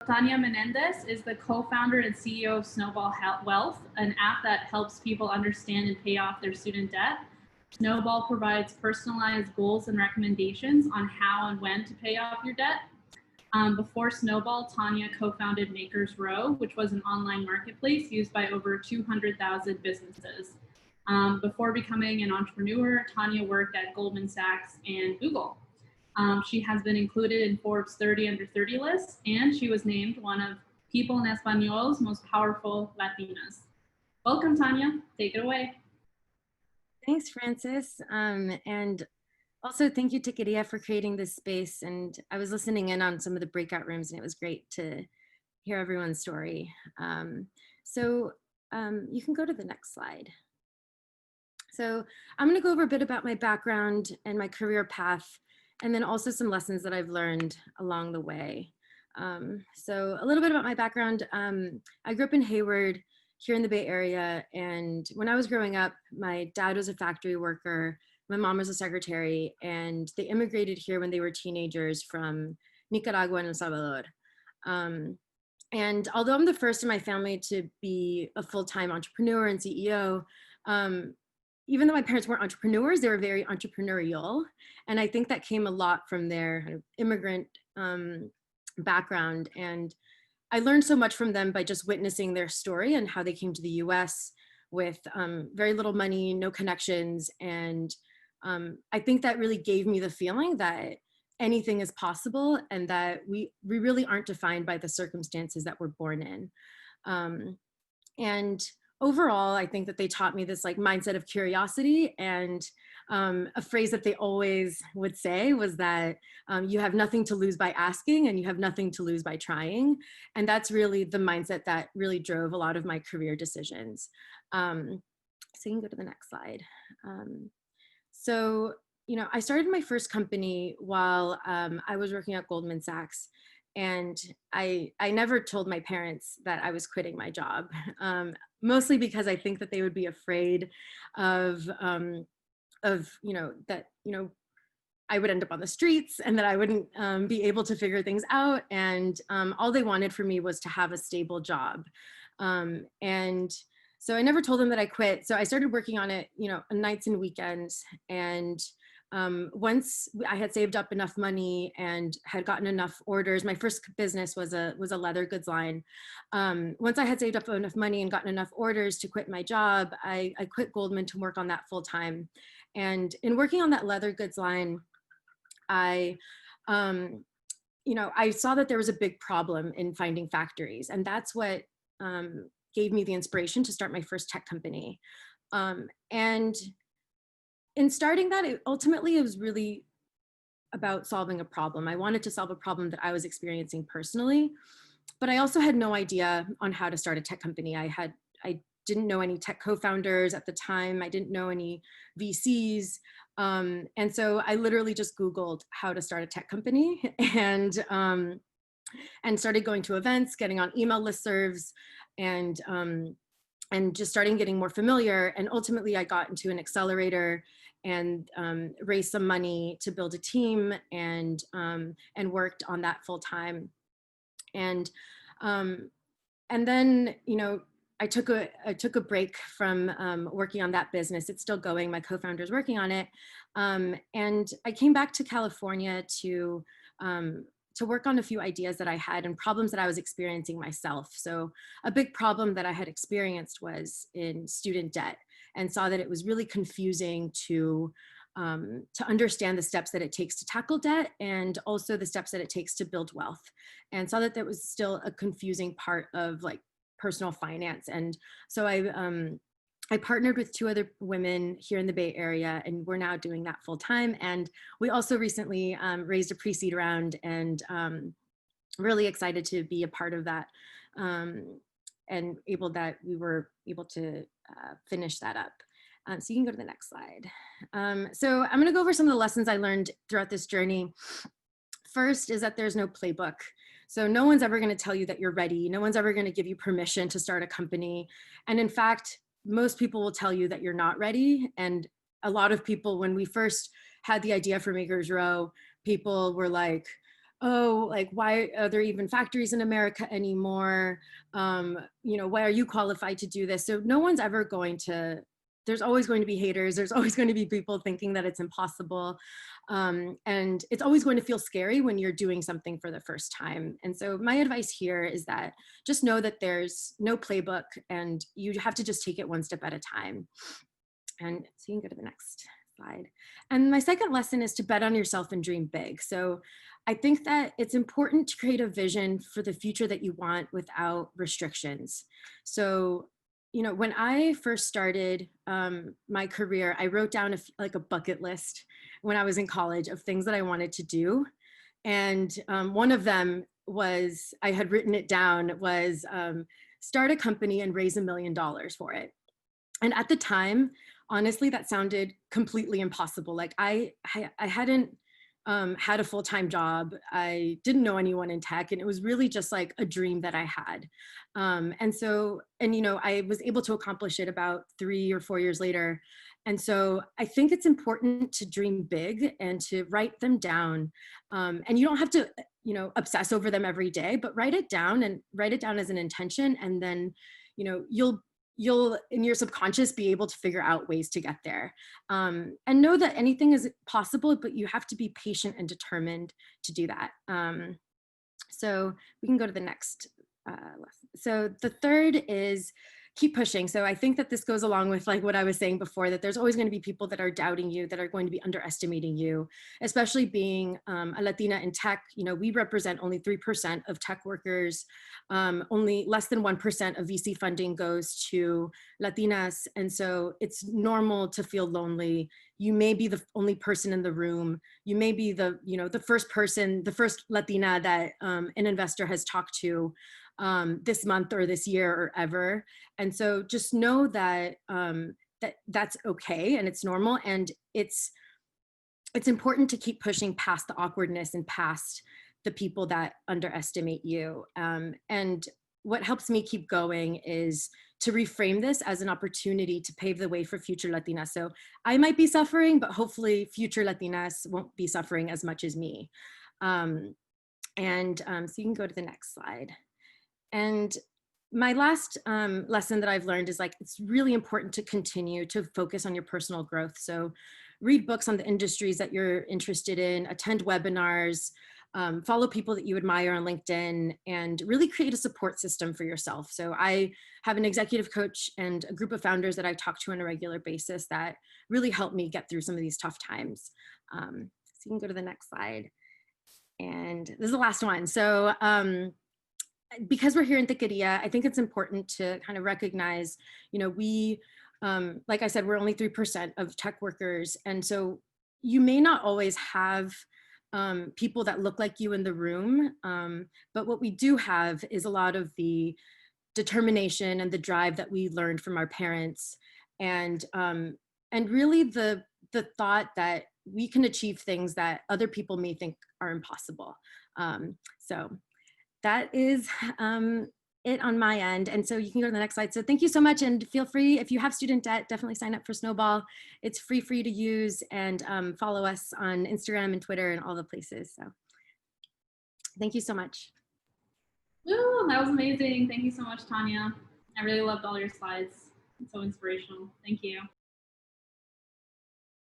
Tanya Menendez is the co-founder and CEO of Snowball Wealth, an app that helps people understand and pay off their student debt. Snowball provides personalized goals and recommendations on how and when to pay off your debt. Before Snowball, Tanya co-founded Makers Row, which was an online marketplace used by over 200,000 businesses. Before becoming an entrepreneur, Tanya worked at Goldman Sachs and Google. She has been included in Forbes 30 Under 30 list, and she was named one of People en Español's most powerful Latinas. Welcome, Tanya. Take it away. Thanks, Francis. And also thank you, Techqueria, for creating this space. And I was listening in on some of the breakout rooms, and it was great to hear everyone's story. You can go to the next slide. So I'm going to go over a bit about my background and my career path, and then also some lessons that I've learned along the way. So a little bit about my background. I grew up in Hayward, here in the Bay Area. And when I was growing up, my dad was a factory worker, my mom was a secretary, and they immigrated here when they were teenagers from Nicaragua and El Salvador. And although I'm the first in my family to be a full-time entrepreneur and CEO, even though my parents weren't entrepreneurs, they were very entrepreneurial. And I think that came a lot from their kind of immigrant background. And I learned so much from them by just witnessing their story and how they came to the US with very little money, no connections. And I think that really gave me the feeling that anything is possible and that we really aren't defined by the circumstances that we're born in. And overall, I think that they taught me this like mindset of curiosity, and a phrase that they always would say was that you have nothing to lose by asking and you have nothing to lose by trying. And that's really the mindset that really drove a lot of my career decisions. So you can go to the next slide. I started my first company while I was working at Goldman Sachs. And I never told my parents that I was quitting my job, mostly because I think that they would be afraid of I would end up on the streets and that I wouldn't be able to figure things out. And all they wanted for me was to have a stable job. And so I never told them that I quit. So I started working on it, nights and weekends. And once I had saved up enough money and had gotten enough orders, my first business was a leather goods line. Once I had saved up enough money and gotten enough orders to quit my job, I quit Goldman to work on that full time. And in working on that leather goods line, I saw that there was a big problem in finding factories, and that's what gave me the inspiration to start my first tech company. And in starting that, it was really about solving a problem. I wanted to solve a problem that I was experiencing personally, but I also had no idea on how to start a tech company. I didn't know any tech co-founders at the time. I didn't know any VCs. And so I literally just Googled how to start a tech company and started going to events, getting on email listservs, and just starting getting more familiar. And ultimately I got into an accelerator and raised some money to build a team and worked on that full time. And then, I took a break from working on that business. It's still going. My co-founder's working on it. And I came back to California to work on a few ideas that I had and problems that I was experiencing myself. So a big problem that I had experienced was in student debt, and saw that it was really confusing to understand the steps that it takes to tackle debt and also the steps that it takes to build wealth, and saw that was still a confusing part of like personal finance. And so I partnered with 2 other women here in the Bay Area, and we're now doing that full time. And we also recently raised a pre-seed round, and really excited to be a part of that, and we were able to finish that up. So you can go to the next slide. So I'm gonna go over some of the lessons I learned throughout this journey. First is that there's no playbook. So no one's ever gonna tell you that you're ready. No one's ever gonna give you permission to start a company. And in fact, most people will tell you that you're not ready. And a lot of people, when we first had the idea for Makers Row, people were like, oh, like, why are there even factories in America anymore? Why are you qualified to do this? So no one's ever going to, there's always going to be haters. There's always going to be people thinking that it's impossible. And it's always going to feel scary when you're doing something for the first time. And so my advice here is that just know that there's no playbook and you have to just take it one step at a time. And so you can go to the next slide. And my second lesson is to bet on yourself and dream big. So I think that it's important to create a vision for the future that you want without restrictions. So, when I first started my career, I wrote down like a bucket list when I was in college of things that I wanted to do. And one of them was, I had written it down, was start a company and raise $1 million for it. And at the time, honestly, that sounded completely impossible. Like I hadn't had a full-time job. I didn't know anyone in tech, and it was really just like a dream that I had. I was able to accomplish it about 3 or 4 years later. And so I think it's important to dream big and to write them down. And you don't have to, obsess over them every day, but write it down as an intention. And then, you'll in your subconscious be able to figure out ways to get there, and know that anything is possible, but you have to be patient and determined to do that. So we can go to the next lesson. So the third is keep pushing. So I think that this goes along with like what I was saying before, that there's always going to be people that are doubting you, that are going to be underestimating you, especially being a Latina in tech. We represent only 3% of tech workers. Only less than 1% of VC funding goes to Latinas. And so it's normal to feel lonely. You may be the only person in the room. You may be the first Latina that an investor has talked to this month or this year or ever. And so just know that that's okay and it's normal, and it's important to keep pushing past the awkwardness and past the people that underestimate you. And what helps me keep going is to reframe this as an opportunity to pave the way for future Latinas. So I might be suffering, but hopefully future Latinas won't be suffering as much as me. So you can go to the next slide. And my last lesson that I've learned is like, it's really important to continue to focus on your personal growth. So read books on the industries that you're interested in, attend webinars, follow people that you admire on LinkedIn, and really create a support system for yourself. So I have an executive coach and a group of founders that I talk to on a regular basis that really help me get through some of these tough times. So you can go to the next slide. And this is the last one. So because we're here in Techqueria, I think it's important to kind of recognize, we, like I said, we're only 3% of tech workers. And so you may not always have people that look like you in the room. But what we do have is a lot of the determination and the drive that we learned from our parents. And really the thought that we can achieve things that other people may think are impossible. So that is it on my end. And so you can go to the next slide. So thank you so much. And feel free, if you have student debt, definitely sign up for Snowball. It's free for you to use, and follow us on Instagram and Twitter and all the places. So thank you so much. Ooh, that was amazing. Thank you so much, Tanya. I really loved all your slides. It's so inspirational. Thank you.